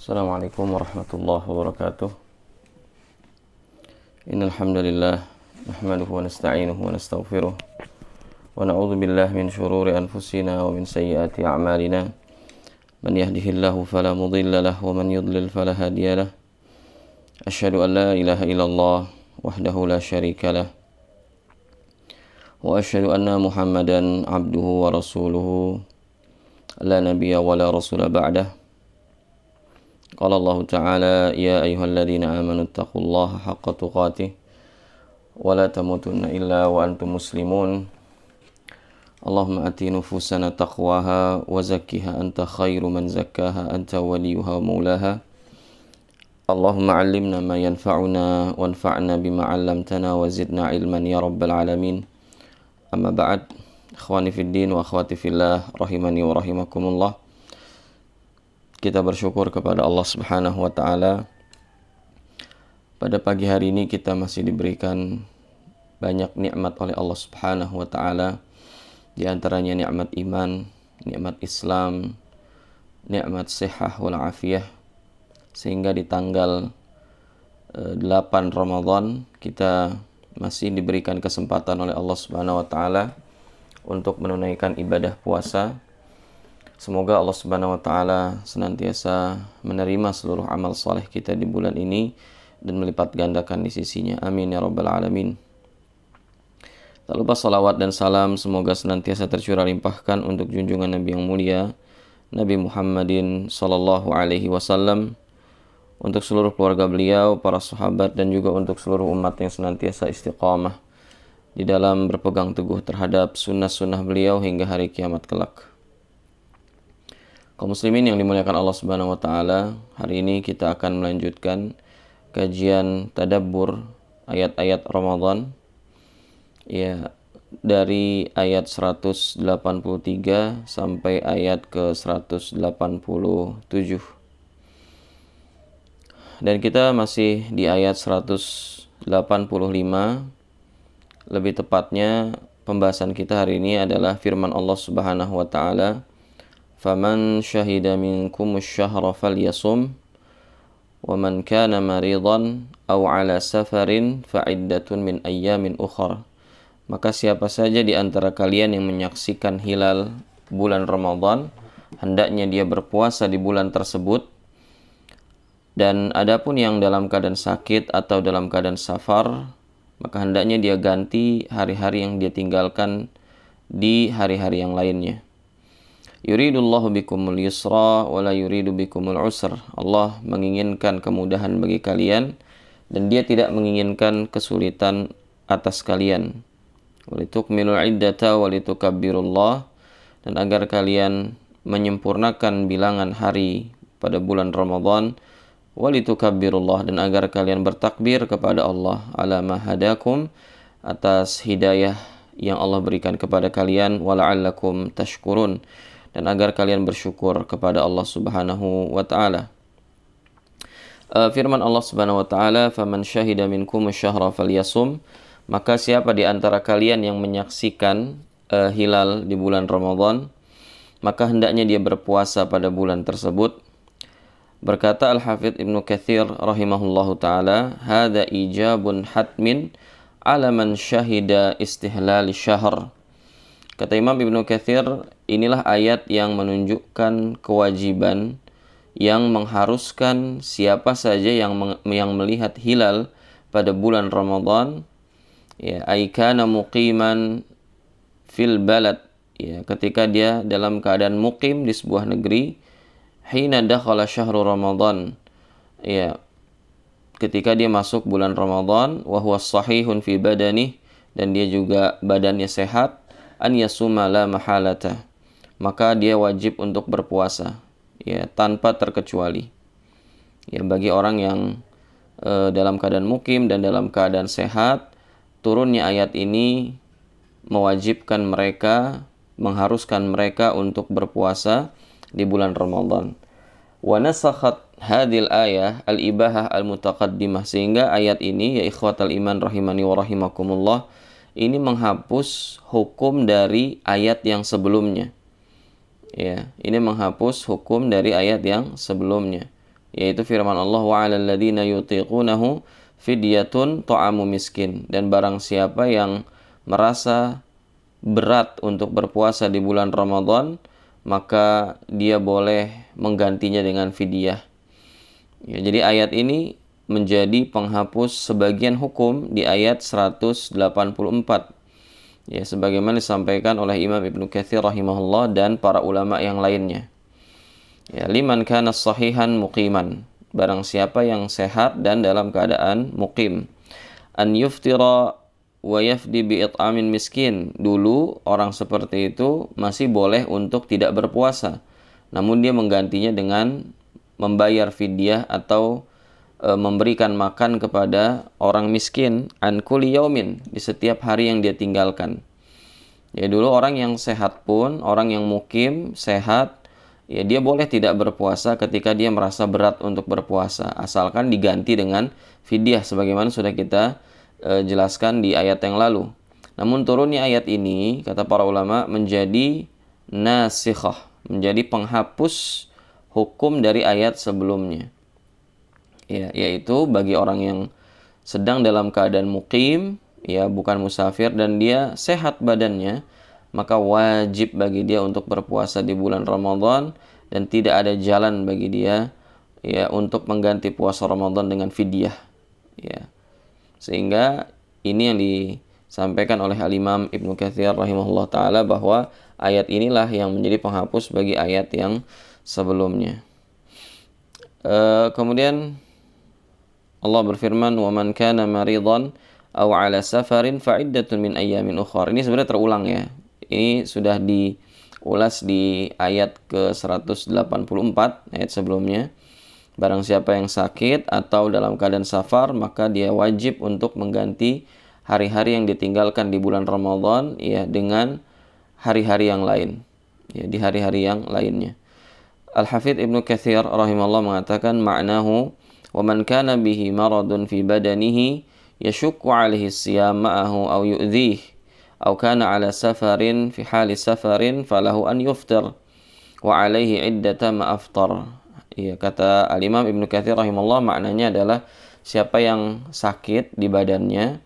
Assalamualaikum warahmatullahi wabarakatuh. Innal hamdalillah nahmaduhu wa nasta'inuhu wa nastaghfiruh wa na'udzu billahi min shururi anfusina wa min sayyiati a'malina. Man yahdihillahu fala mudilla lahu wa man yudlil fala hadiya lahu. Asyhadu an la ilaha illallah wahdahu la syarika lah wa asyhadu anna Muhammadan abduhu wa rasuluhu la nabiyya wa la rasula ba'dah. Qala Allah Ta'ala ya ayyuhalladzina amanu taqullaha haqqa tuqatih wa la tamutunna illa wa antum muslimun. Allahumma ati nufusana taqwaha wa zakkiha anta khairu man zakkaha anta waliyuha wa maulaha. Allahumma 'allimna ma yanfa'una wanfa'na bima 'allamtana wa zidna ilman ya rabbal alamin. Amma ba'd, ikhwani fid din wa akhwati fillah rahimani wa rahimakumullah. Kita bersyukur kepada Allah Subhanahu wa Ta'ala. Pada pagi hari ini kita masih diberikan banyak nikmat oleh Allah Subhanahu wa Ta'ala. Di antaranya nikmat iman, nikmat Islam, nikmat sihah wal afiyah. Sehingga di tanggal 8 Ramadan kita masih diberikan kesempatan oleh Allah Subhanahu wa Ta'ala untuk menunaikan ibadah puasa. Semoga Allah Subhanahu wa Ta'ala senantiasa menerima seluruh amal saleh kita di bulan ini dan melipat gandakan di sisinya. Amin ya rabbal alamin. Tak lupa salawat dan salam semoga senantiasa tercurah limpahkan untuk junjungan Nabi yang mulia, Nabi Muhammadin sallallahu alaihi wasallam, untuk seluruh keluarga beliau, para sahabat, dan juga untuk seluruh umat yang senantiasa istiqamah di dalam berpegang teguh terhadap sunnah-sunnah beliau hingga hari kiamat kelak. Kaum muslimin yang dimuliakan Allah Subhanahu wa Ta'ala, hari ini kita akan melanjutkan kajian tadabbur ayat-ayat Ramadan ya, dari ayat 183 sampai ayat ke 187. Dan kita masih di ayat 185. Lebih tepatnya pembahasan kita hari ini adalah firman Allah Subhanahu wa Ta'ala, فَمَنْ شَهِدَ مِنْكُمُ الشَّهْرَ فَلْيَصُمْ وَمَنْ كَانَ مَرِيضًا أَوْ عَلَى سَفَرٍ فَعِدَّةٌ مِنْ أَيَّامٍ أُخَرَ. Maka siapa saja di antara kalian yang menyaksikan hilal bulan Ramadan, hendaknya dia berpuasa di bulan tersebut. Dan adapun yang dalam keadaan sakit atau dalam keadaan safar, maka hendaknya dia ganti hari-hari yang dia tinggalkan di hari-hari yang lainnya. Yuridullahu bikumul yusra wa la yuridu bikumul usr. Allah menginginkan kemudahan bagi kalian dan dia tidak menginginkan kesulitan atas kalian. Walitukmilul iddata walitukabbirullah, dan agar kalian menyempurnakan bilangan hari pada bulan Ramadan, walitukabbirullah, dan agar kalian bertakbir kepada Allah ala ma hadakum, atas hidayah yang Allah berikan kepada kalian, wala'allakum tashkurun, dan agar kalian bersyukur kepada Allah Subhanahu wa Ta'ala. Firman Allah Subhanahu wa Ta'ala, "Faman syahida minkum asyhara falyasum." Maka siapa di antara kalian yang menyaksikan hilal di bulan Ramadan, maka hendaknya dia berpuasa pada bulan tersebut. Berkata Al-Hafidz Ibnu Katsir rahimahullahu taala, "Hadza ijabun hatmin 'ala man syahida istihlal syahr." Kata Imam Ibnu Katsir, inilah ayat yang menunjukkan kewajiban yang mengharuskan siapa saja yang melihat hilal pada bulan Ramadan, ya, aikana muqiman fil balad, ya, ketika dia dalam keadaan muqim di sebuah negeri, hina dakhala syahrul Ramadan, ya, ketika dia masuk bulan Ramadan, wa huwa sahihun fi badanih, dan dia juga badannya sehat, an yasuma la mahalata, maka dia wajib untuk berpuasa, ya, tanpa terkecuali. Ya, bagi orang yang dalam keadaan mukim dan dalam keadaan sehat, turunnya ayat ini mewajibkan mereka, mengharuskan mereka untuk berpuasa di bulan Ramadan. Wa nasakhat hadhil ayah al-ibahah al-mutaqaddimah, sehingga ayat ini, ya ikhwatal iman rahimani wa rahimakumullah, ini menghapus hukum dari ayat yang sebelumnya. Ya, ini menghapus hukum dari ayat yang sebelumnya. yaitu firman Allah wa 'alal ladzina yutiqunahu fidyatun ta'amu miskin, dan barang siapa yang merasa berat untuk berpuasa di bulan Ramadan, maka dia boleh menggantinya dengan fidyah. Ya, jadi ayat ini menjadi penghapus sebagian hukum di ayat 184. Ya, sebagaimana disampaikan oleh Imam Ibnu Katsir rahimahullah dan para ulama yang lainnya. Ya, liman kana sahihan muqiman, barang siapa yang sehat dan dalam keadaan muqim. An yuftira wa yafdi bi it'amin miskin. Dulu orang seperti itu masih boleh untuk tidak berpuasa, namun dia menggantinya dengan membayar fidyah atau memberikan makan kepada orang miskin an kulli yaumin, di setiap hari yang dia tinggalkan. Ya, dulu orang yang sehat pun, orang yang mukim sehat, ya dia boleh tidak berpuasa ketika dia merasa berat untuk berpuasa, asalkan diganti dengan fidyah sebagaimana sudah kita jelaskan di ayat yang lalu. Namun turunnya ayat ini, kata para ulama, menjadi nasikhah, menjadi penghapus hukum dari ayat sebelumnya. Ya, yaitu bagi orang yang sedang dalam keadaan muqim, ya bukan musafir, dan dia sehat badannya, maka wajib bagi dia untuk berpuasa di bulan Ramadan, dan tidak ada jalan bagi dia ya untuk mengganti puasa Ramadan dengan fidyah. Ya. Sehingga ini yang disampaikan oleh Al-Imam Ibnu Katsir rahimahullah taala, bahwa ayat inilah yang menjadi penghapus bagi ayat yang sebelumnya. Kemudian Allah berfirman, "Wa man kana maridan aw 'ala safarin fa iddatun min ayyamin ukhra." Ini sebenarnya terulang ya. Ini sudah diulas di ayat ke-184, ayat sebelumnya. Barang siapa yang sakit atau dalam keadaan safar, maka dia wajib untuk mengganti hari-hari yang ditinggalkan di bulan Ramadan ya dengan hari-hari yang lain. Ya, di hari-hari yang lainnya. Al-Hafidz Ibnu Katsir rahimahullah mengatakan, ma'nahu wa man kana bihi maradun fi badanihi yashukku 'alaihi as-siyam ma'ahu aw yu'dhih aw kana 'ala safarin fi hali safarin falahu an yuftir wa 'alaihi 'iddata ma aftar. Ya, kata Al-Imam Ibnu Katsir rahimahullah, maknanya adalah siapa yang sakit di badannya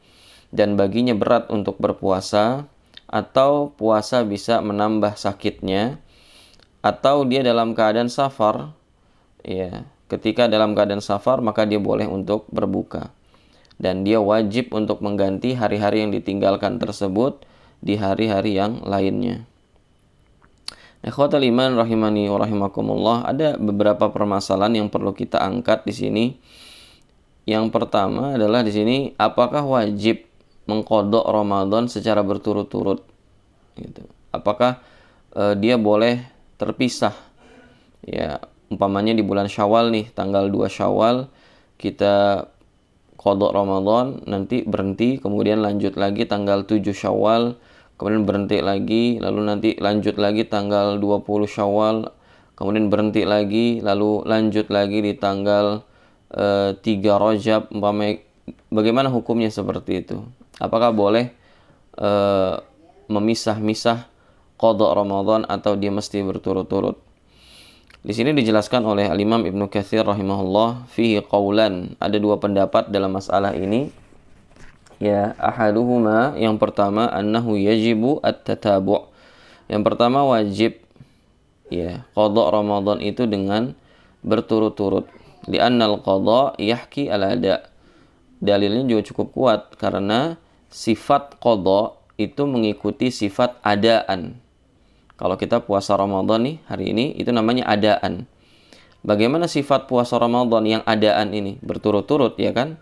dan baginya berat untuk berpuasa, atau puasa bisa menambah sakitnya, atau dia dalam keadaan safar, ya ketika dalam keadaan safar maka dia boleh untuk berbuka, dan dia wajib untuk mengganti hari-hari yang ditinggalkan tersebut di hari-hari yang lainnya. Ikhwatal iman rahimani wa rahimakumullah, ada beberapa permasalahan yang perlu kita angkat di sini. Yang pertama adalah di sini, apakah wajib mengqadha Ramadan secara berturut-turut? Gitu. Apakah dia boleh terpisah? Ya, umpamanya di bulan Syawal nih, tanggal 2 Syawal kita qadha Ramadan, nanti berhenti, kemudian lanjut lagi tanggal 7 Syawal, kemudian berhenti lagi, lalu nanti lanjut lagi tanggal 20 Syawal, kemudian berhenti lagi, lalu lanjut lagi di tanggal 3 Rajab, umpamanya. Bagaimana hukumnya seperti itu? Apakah boleh memisah-misah qadha Ramadan atau dia mesti berturut-turut? Di sini dijelaskan oleh Al-Imam Ibnu Katsir rahimahullah, fihi qaulan, ada dua pendapat dalam masalah ini. Ya, ahaduhuma, yang pertama, annahu yajibu at-tatabu'. Yang pertama wajib ya qadha Ramadan itu dengan berturut-turut. Li'anna al-qadha yahki al-ada'. Dalilnya juga cukup kuat karena sifat qadha itu mengikuti sifat adaan. Kalau kita puasa Ramadan nih hari ini, itu namanya adaan. Bagaimana sifat puasa Ramadan yang adaan ini? Berturut-turut, ya kan?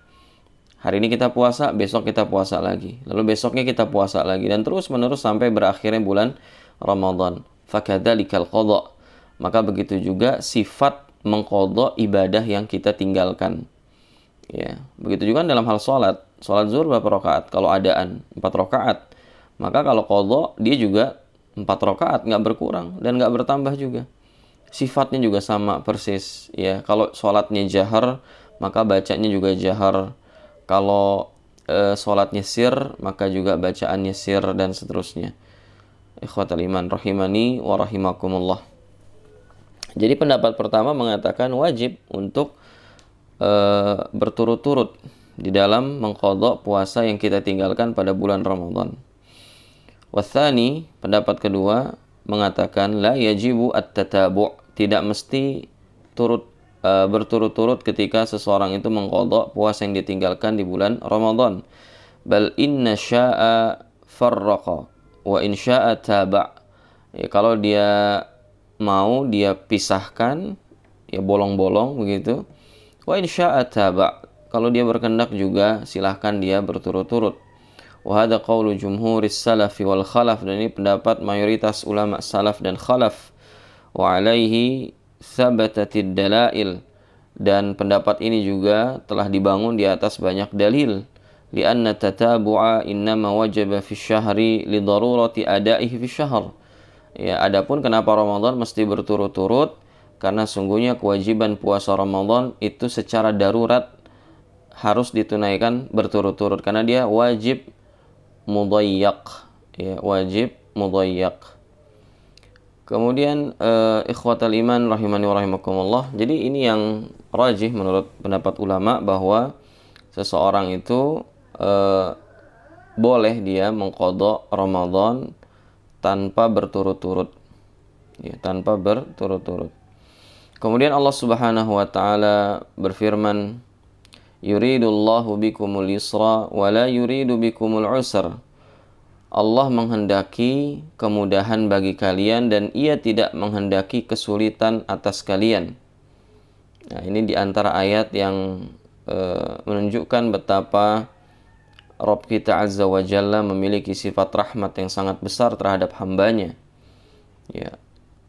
Hari ini kita puasa, besok kita puasa lagi. Lalu besoknya kita puasa lagi. Dan terus-menerus sampai berakhirnya bulan Ramadan. Fakadzalikal qadha. Maka begitu juga sifat mengqadha ibadah yang kita tinggalkan. Ya, begitu juga dalam hal sholat. Sholat zuhur berapa rakaat? Kalau adaan 4 rakaat. Maka kalau qadha dia juga 4 rakaat, nggak berkurang dan nggak bertambah juga. Sifatnya juga sama persis. Ya, kalau sholatnya jahar, maka bacanya juga jahar. Kalau sholatnya sir, maka juga bacaannya sir, dan seterusnya. Ikhwatal iman rahimani wa rahimakumullah. Jadi pendapat pertama mengatakan wajib untuk berturut-turut di dalam mengqadha puasa yang kita tinggalkan pada bulan Ramadan. Wathani, pendapat kedua mengatakan la yajibu at-tatabu', tidak mesti berturut-turut ketika seseorang itu mengqadha puasa yang ditinggalkan di bulan Ramadan. Bal inna sya'a farraqa wa in sya'a taba'. Ya, kalau dia mau dia pisahkan, ya bolong-bolong begitu. Wa in sya'a taba'. Kalau dia berkehendak juga silahkan dia berturut-turut. Wa hadha qawlu jumhuris salafi wal khalaf, dan ini pendapat mayoritas ulama salaf dan khalaf. Wa alaihi thabatatid dalail, dan pendapat ini juga telah dibangun di atas banyak dalil. Lianna tatabu'a innama wajaba fi syahri li darurati adaihi fi syahr. Ya, adapun kenapa Ramadan mesti berturut-turut? Karena sungguhnya kewajiban puasa Ramadan itu secara darurat harus ditunaikan berturut-turut, karena dia wajib mudayyak, ya, wajib mudayyak. Kemudian ikhwatal iman rahimani wa rahimakumullah. Jadi ini yang rajih menurut pendapat ulama, bahwa seseorang itu boleh dia mengqadha Ramadan tanpa berturut-turut. Ya, tanpa berturut-turut. Kemudian Allah Subhanahu wa taala berfirman, yuridullahu bikumul yusra wa la yuridu bikumul usra. Allah menghendaki kemudahan bagi kalian dan ia tidak menghendaki kesulitan atas kalian. Nah, ini di antara ayat yang menunjukkan betapa Rabb kita Azza wa Jalla memiliki sifat rahmat yang sangat besar terhadap hambanya. Ya,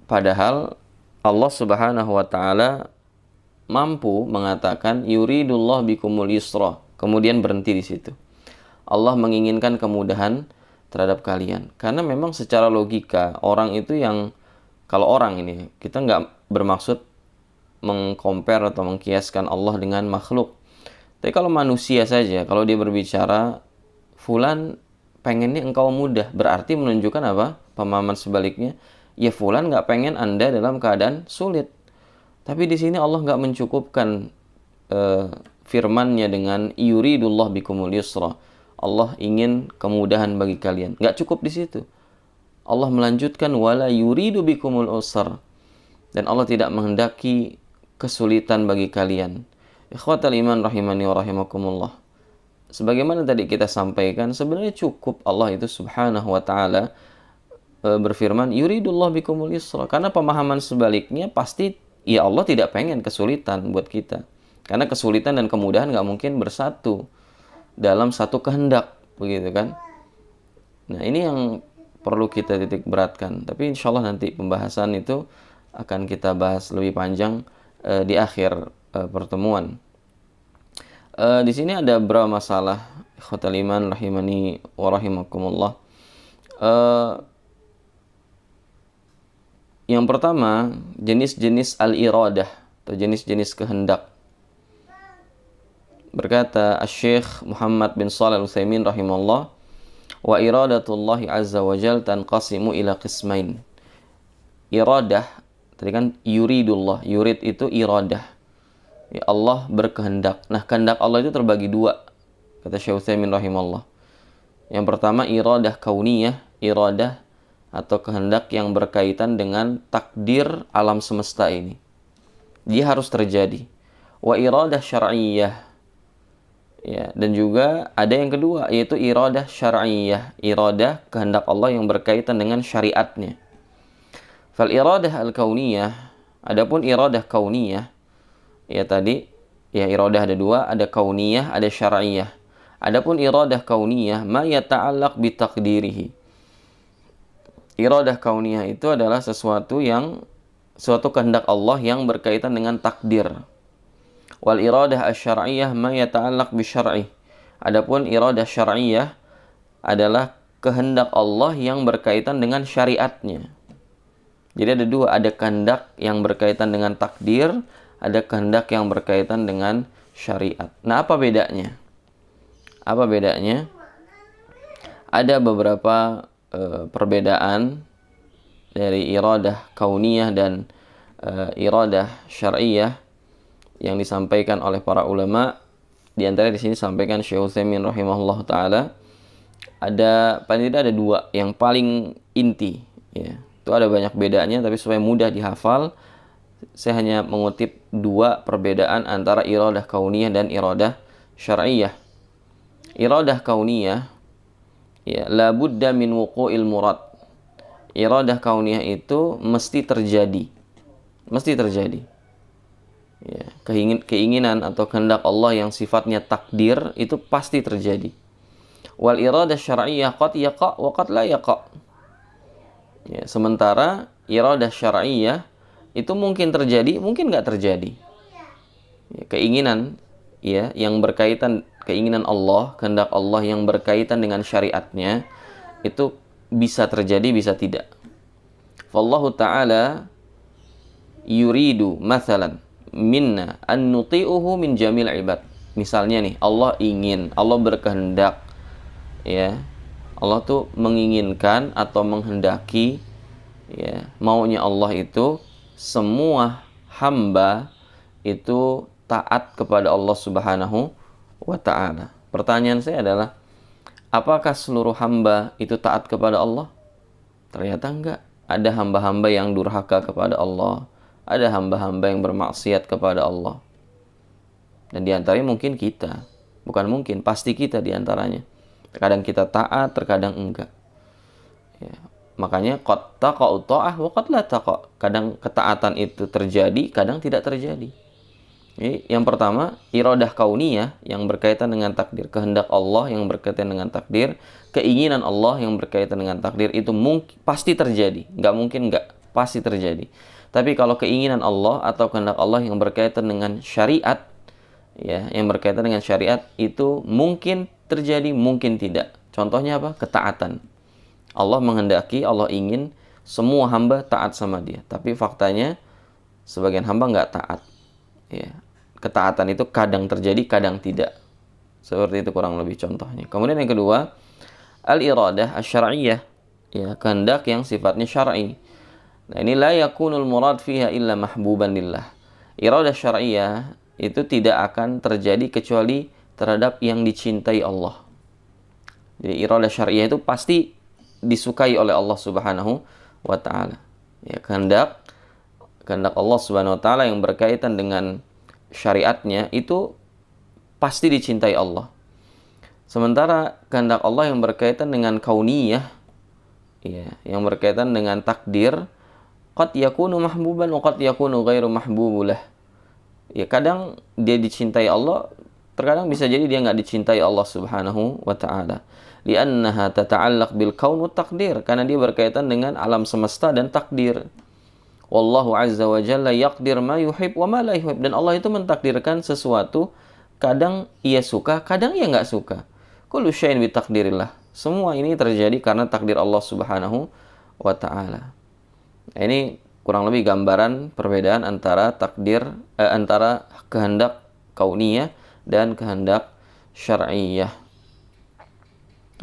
padahal Allah Subhanahu wa taala mampu mengatakan yuridullah bikumul yusra, kemudian berhenti di situ. Allah menginginkan kemudahan terhadap kalian, karena memang secara logika orang itu yang, kalau orang ini kita nggak bermaksud mengcompare atau mengkiaskan Allah dengan makhluk, tapi kalau manusia saja, kalau dia berbicara fulan pengennya engkau mudah, berarti menunjukkan apa? Pemahaman sebaliknya, ya fulan nggak pengen anda dalam keadaan sulit. Tapi di sini Allah nggak mencukupkan firman-Nya dengan yuridullah bikumul yusra. Allah ingin kemudahan bagi kalian. Nggak cukup di situ. Allah melanjutkan wala yuridu bikumul usra. Dan Allah tidak menghendaki kesulitan bagi kalian. Ikhwatal iman rahimani wa rahimakumullah. Sebagaimana tadi kita sampaikan, sebenarnya cukup Allah itu subhanahu wa ta'ala berfirman yuridullah bikumul yusra. Karena pemahaman sebaliknya pasti ya Allah tidak pengen kesulitan buat kita. Karena kesulitan dan kemudahan nggak mungkin bersatu dalam satu kehendak, begitu kan? Nah, ini yang perlu kita titik beratkan. Tapi insya Allah nanti pembahasan itu akan kita bahas lebih panjang di akhir pertemuan. Di sini ada beberapa masalah, ikhwatal iman rahimani wa rahimakumullah. Yang pertama, jenis-jenis al-iradah atau jenis-jenis kehendak. Berkata Asy-Syaikh Muhammad bin Shalih Al-Utsaimin rahimahullah, wa iradatullahi azza wa jalla tanqasimu ila qismain. Iradah, tadi kan yuridullah, yurid itu iradah. Ya, Allah berkehendak. Nah, kehendak Allah itu terbagi dua, kata Syekh Utsaimin rahimahullah. Yang pertama iradah kauniyah, iradah atau kehendak yang berkaitan dengan takdir alam semesta ini. Dia harus terjadi. Wa iradah syar'iyyah. Ya, dan juga ada yang kedua, yaitu iradah syar'iyyah, iradah kehendak Allah yang berkaitan dengan syariatnya. Fal iradah al-kauniyah, adapun iradah kauniyah, ya tadi, ya iradah ada dua, ada kauniyah, ada syar'iyyah. Adapun iradah kauniyah, ma yata'allaq bi taqdirihi. Iradah kauniyah itu adalah suatu kehendak Allah yang berkaitan dengan takdir. Wal iradah asy-syar'iyyah ma yata'allaq bi syar'i. Adapun iradah syar'iyyah adalah kehendak Allah yang berkaitan dengan syariatnya. Jadi ada dua, ada kehendak yang berkaitan dengan takdir, ada kehendak yang berkaitan dengan syariat. Nah, apa bedanya? Apa bedanya? Ada beberapa perbedaan dari iradah kauniyah dan iradah syar'iyah yang disampaikan oleh para ulama. Di antara di sini sampaikan Syekh Utsaimin rahimahullah taala, paling tidak ada dua yang paling inti, ya. Itu ada banyak bedanya, tapi supaya mudah dihafal, saya hanya mengutip dua perbedaan antara iradah kauniyah dan iradah syar'iyah. Iradah kauniyah, ya, la budda min wuqu'il murad. Iradah kauniyah itu mesti terjadi. Mesti terjadi. Ya, keinginan atau kehendak Allah yang sifatnya takdir itu pasti terjadi. Wal iradah syar'iyyah qad yaqa wa qad la yaqa. Ya, sementara iradah syar'iyyah itu mungkin terjadi, mungkin nggak terjadi. Ya, keinginan, ya, yang berkaitan, keinginan Allah, kehendak Allah yang berkaitan dengan syariatnya itu bisa terjadi, bisa tidak. Fallahu ta'ala yuridu mathalan minna an nuti'uhu min jamil ibad. Misalnya nih, Allah ingin, Allah berkehendak, ya, Allah tuh menginginkan atau menghendaki, ya, maunya Allah itu semua hamba itu taat kepada Allah Subhanahu wa ta'ala. Pertanyaan saya adalah, apakah seluruh hamba itu taat kepada Allah? Ternyata enggak. Ada hamba-hamba yang durhaka kepada Allah, ada hamba-hamba yang bermaksiat kepada Allah. Dan diantaranya mungkin kita. Bukan mungkin, pasti kita diantaranya. Terkadang kita taat, terkadang enggak. Ya. Makanya qad taqa'u ta'ah wa qad la taqa'. Kadang ketaatan itu terjadi, kadang tidak terjadi. Jadi, yang pertama, iradah kauniyah yang berkaitan dengan takdir. Kehendak Allah yang berkaitan dengan takdir. Keinginan Allah yang berkaitan dengan takdir itu pasti terjadi. Nggak mungkin nggak, pasti terjadi. Tapi kalau keinginan Allah atau kehendak Allah yang berkaitan dengan syariat, ya, yang berkaitan dengan syariat itu mungkin terjadi, mungkin tidak. Contohnya apa? Ketaatan. Allah menghendaki, Allah ingin semua hamba taat sama Dia. Tapi faktanya sebagian hamba nggak taat. Ya. Ketaatan itu kadang terjadi, kadang tidak. Seperti itu kurang lebih contohnya. Kemudian yang kedua, al-iradah asy-syar'iyyah, ya, kehendak yang sifatnya syar'i. Nah, ini la yakunul murad fiha illa mahbuban lillah. Iradah syar'iyyah itu tidak akan terjadi kecuali terhadap yang dicintai Allah. Jadi iradah syar'iyyah itu pasti disukai oleh Allah Subhanahu wa ta'ala. Ya, kehendak Allah Subhanahu wa ta'ala yang berkaitan dengan syariatnya itu pasti dicintai Allah. Sementara kehendak Allah yang berkaitan dengan kauniyah, ya, yang berkaitan dengan takdir, qad yakunu mahbuban wa qad yakunu ghairu mahbubulah. Ya, kadang dia dicintai Allah, terkadang bisa jadi dia nggak dicintai Allah Subhanahu wa ta'ala. Li'annaha tata'allaq bil kaun wa takdir, karena dia berkaitan dengan alam semesta dan takdir. Wallahu azza wa jalla yaqdir ma yuhib wa ma la yuhib. Dan Allah itu mentakdirkan sesuatu, kadang ia suka, kadang ia nggak suka. Kullu syai'in bi takdirillah. Semua ini terjadi karena takdir Allah Subhanahu wa ta'ala. Ini kurang lebih gambaran perbedaan antara antara kehendak kauniyah dan kehendak syar'iyyah.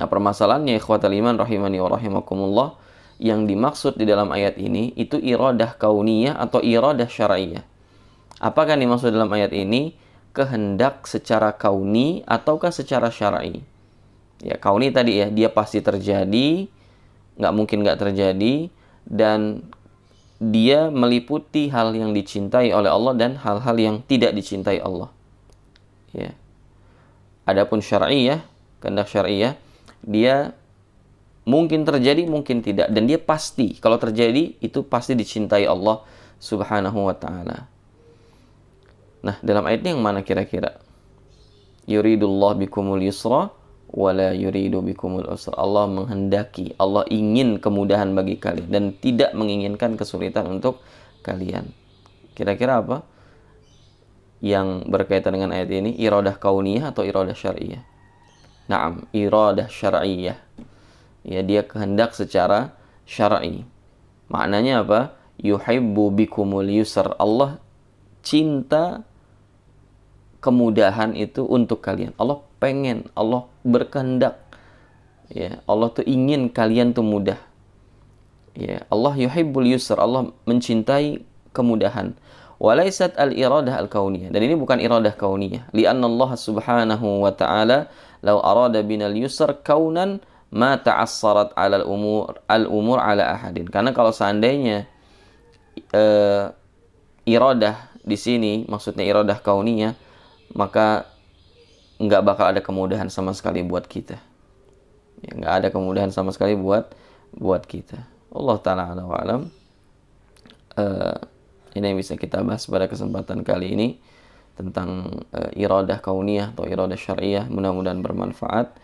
Nah, permasalahannya ikhwatal iman rahimani wa rahimakumullah, yang dimaksud di dalam ayat ini itu iradah kauniyah atau iradah syar'iyyah. Apakah yang dimaksud dalam ayat ini? Kehendak secara kauni ataukah secara syar'i? Ya, kauni tadi, ya, dia pasti terjadi, nggak mungkin nggak terjadi, dan dia meliputi hal yang dicintai oleh Allah dan hal-hal yang tidak dicintai Allah. Ya. Adapun syar'iyah, kehendak syar'iyah, dia mungkin terjadi, mungkin tidak, dan dia pasti, kalau terjadi itu pasti dicintai Allah Subhanahu wa ta'ala. Nah, dalam ayat ini yang mana kira-kira? Yuridullah bikumul yusra wala yuridu bikumul usra. Allah menghendaki, Allah ingin kemudahan bagi kalian dan tidak menginginkan kesulitan untuk kalian. Kira-kira apa yang berkaitan dengan ayat ini? Iradah kauniyah atau iradah syar'iyyah? Naam, iradah syar'iyyah. Ya, dia kehendak secara syar'i. Maknanya apa? Yuhibbu bikumul yusr. Allah cinta kemudahan itu untuk kalian. Allah pengen, Allah berkehendak. Ya, Allah tuh ingin kalian tuh mudah. Ya, Allah yuhibbul yusr. Allah mencintai kemudahan. Walaysat al-iradah al-kauniyah. Dan ini bukan iradah kauniyah. Lianna Allah subhanahu wa ta'ala law arada binal yusr kaunan ma ta'assarat 'ala al-umur 'ala ahadin. Karena kalau seandainya iradah di sini maksudnya iradah kauniyah, maka nggak bakal ada kemudahan sama sekali buat kita. Ya, nggak ada kemudahan sama sekali buat kita. Allah ta'ala a'lam wa a'lam. Ini yang bisa kita bahas pada kesempatan kali ini tentang iradah kauniyah atau iradah syariah. Mudah-mudahan bermanfaat.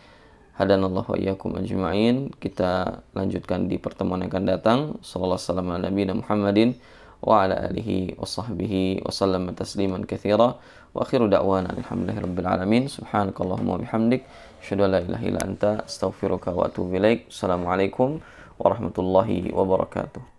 Hadanallahu wa iyyakum ajma'in. Kita lanjutkan di pertemuan yang akan datang. Sallallahu alaihi wasallam ala nabiyina Muhammadin wa ala alihi wa sahbihi wa sallama tasliman katsira. Wa akhiru da'wana alhamdulillahirabbil alamin. Subhanakallahumma wa bihamdik asyhadu an la ilaha illa anta astaghfiruka wa atubu ilaik. Assalamualaikum warahmatullahi wabarakatuh.